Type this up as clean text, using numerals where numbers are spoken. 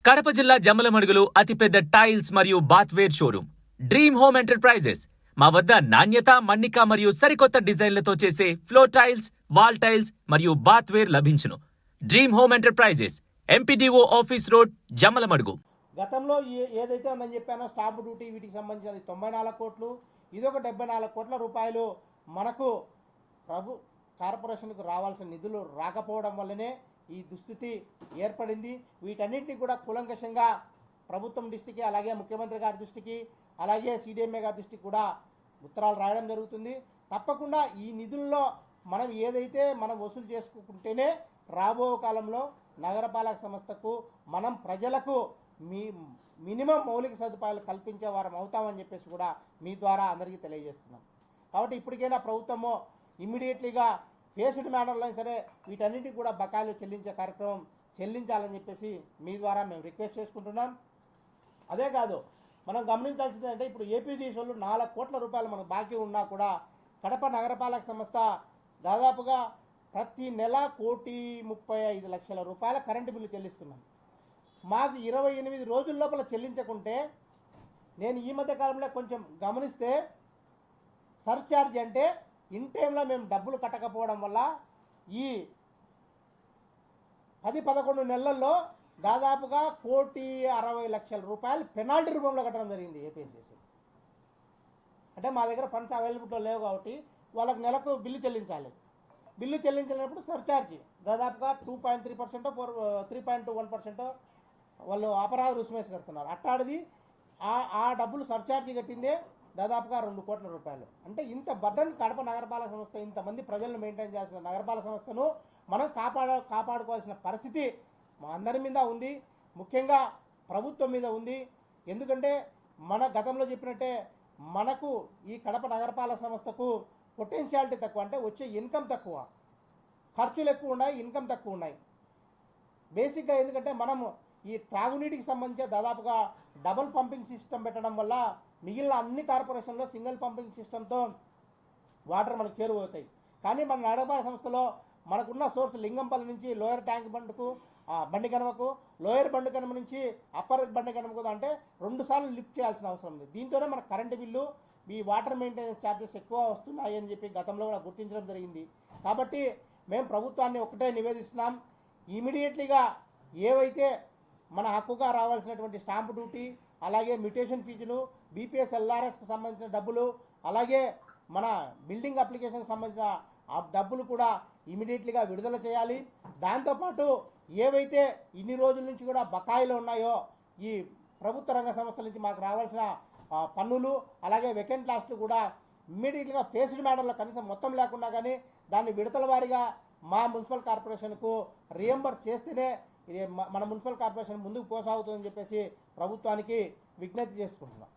కడప జిల్లా జమ్మలమడుగులో అతిపెద్ద టైల్స్ మరియు బాత్వేర్ షోరూమ్ డ్రీమ్ హోమ్ ఎంటర్ప్రైజెస్. మా వద్ద నాణ్యత, మన్నిక మరియు సరికొత్త డిజైన్లతో చేసే ఫ్లోర్ టైల్స్, వాల్ టైల్స్ మరియు బాత్వేర్ లభించును. Dream home enterprises, MPDO office road, Jammalamadugu. గతంలో ఏదైతే ఉందని చెప్పానో స్టాంప్ డ్యూటీ వీటికి సంబంధించి 94 కోట్లు, ఇదొక 74 కోట్ల రూపాయలు మనకు కార్పొరేషన్కు రావాల్సిన నిధులు రాకపోవడం వల్లనే ఈ దుస్థితి ఏర్పడింది. వీటన్నింటినీ కూడా కూలంకషంగా ప్రభుత్వం దృష్టికి, అలాగే ముఖ్యమంత్రి గారి దృష్టికి, అలాగే సిడిఎంఏ గారి దృష్టికి కూడా ఉత్తరాలు రాయడం జరుగుతుంది. తప్పకుండా ఈ నిధుల్లో మనం ఏదైతే మనం వసూలు చేసుకుంటేనే రాబో కాలంలో నగరపాలక సంస్థకు మనం ప్రజలకు మినిమం మౌలిక సదుపాయాలు కల్పించే వారం అవుతామని చెప్పేసి కూడా మీ ద్వారా అందరికీ తెలియజేస్తున్నాం. కాబట్టి ఇప్పటికైనా ప్రభుత్వము ఇమ్మీడియట్లీగా ఫేస్డ్ మేనర్లో సరే వీటన్నిటికీ కూడా బకాయిలు చెల్లించే కార్యక్రమం చెల్లించాలని చెప్పేసి మీ ద్వారా మేము రిక్వెస్ట్ చేసుకుంటున్నాం. అదే కాదు, మనం గమనించాల్సింది అంటే ఇప్పుడు ఏపీడీసీలు 4 కోట్ల రూపాయలు మనకు బాకీ ఉన్నా కూడా కడప నగరపాలక సంస్థ దాదాపుగా ప్రతి నెల 1,35,00,000 రూపాయల కరెంటు బిల్లు చెల్లిస్తున్నాం. మాకు 28 రోజుల లోపల చెల్లించకుంటే, నేను ఈ మధ్య కాలంలో కొంచెం గమనిస్తే సర్ఛార్జ్ అంటే ఇన్ టైంలో మేము డబ్బులు కట్టకపోవడం వల్ల ఈ 10-11 నెలల్లో దాదాపుగా 1,60,00,000 రూపాయలు పెనాల్టీ రూపంలో కట్టడం జరిగింది ఏపీఎస్సీ. అంటే మా దగ్గర ఫండ్స్ అవైలబుల్లో లేవు కాబట్టి వాళ్ళకి నెలకు బిల్లు చెల్లించాలి. బిల్లు చెల్లించినప్పుడు సర్ఛార్జ్ దాదాపుగా 2.3% 3.21% వాళ్ళు అపరాధ రుసుమేసి కడుతున్నారు. అట్టాడిది ఆ డబ్బులు సర్ఛార్జీ కట్టిందే దాదాపుగా 2 కోట్ల రూపాయలు. అంటే ఇంత బర్డన్ కడప నగరపాలక సంస్థ, ఇంతమంది ప్రజలను మెయింటైన్ చేసిన నగరపాలక సంస్థను మనం కాపాడుకోవాల్సిన పరిస్థితి మా అందరి మీద ఉంది, ముఖ్యంగా ప్రభుత్వం మీద ఉంది. ఎందుకంటే మన గతంలో చెప్పినట్టే మనకు ఈ కడప నగరపాలక సంస్థకు పొటెన్షియాలిటీ తక్కువ, అంటే వచ్చే ఇన్కమ్ తక్కువ, ఖర్చులు ఎక్కువ ఉన్నాయి, ఇన్కమ్ తక్కువ ఉన్నాయి. బేసిక్గా ఎందుకంటే మనము ఈ త్రాగునీటికి సంబంధించి దాదాపుగా డబుల్ పంపింగ్ సిస్టమ్ పెట్టడం వల్ల మిగిలిన అన్ని కార్పొరేషన్లో సింగిల్ పంపింగ్ సిస్టంతో వాటర్ మనకు చేరువవుతాయి. కానీ మన నగరపాలక సంస్థలో మనకున్న సోర్స్ లింగంపల్లి నుంచి లోయర్ ట్యాంక్ బండ్కు బండి కనుమకు, లోయర్ బండి కనుమ నుంచి అప్పర్ బండి కనుమకు అంటే 2 సార్లు లిఫ్ట్ చేయాల్సిన అవసరం ఉంది. దీంతోనే మన కరెంటు బిల్లు, ఈ వాటర్ మెయింటెనెన్స్ ఛార్జెస్ ఎక్కువ వస్తున్నాయి అని చెప్పి గతంలో కూడా గుర్తించడం జరిగింది. కాబట్టి మేము ప్రభుత్వాన్ని ఒకటే నివేదిస్తున్నాం, ఇమీడియట్లీగా ఏవైతే మన హక్కుగా రావాల్సినటువంటి స్టాంప్ డ్యూటీ, అలాగే మ్యూటేషన్ ఫీజులు, బీపీఎస్ ఎల్ఆర్ఎస్కి సంబంధించిన డబ్బులు, అలాగే మన బిల్డింగ్ అప్లికేషన్కి సంబంధించిన ఆ డబ్బులు కూడా ఇమీడియట్లీగా విడుదల చేయాలి. దాంతోపాటు ఏవైతే ఇన్ని రోజుల నుంచి కూడా బకాయిలు ఉన్నాయో ఈ ప్రభుత్వ రంగ సంస్థల నుంచి మాకు రావాల్సిన పన్నులు, అలాగే వెకెంట్ లాస్ట్లు కూడా ఇమ్మీడియట్గా ఫేస్డ్ మేనర్లో కనీసం మొత్తం లేకుండా కానీ దాన్ని విడతల వారీగా మా మున్సిపల్ కార్పొరేషన్కు రియంబర్స్ చేస్తేనే మన మున్సిపల్ కార్పొరేషన్ ముందుకు పోసాగుతుందని చెప్పేసి ప్రభుత్వానికి విజ్ఞప్తి చేసుకుంటున్నాం.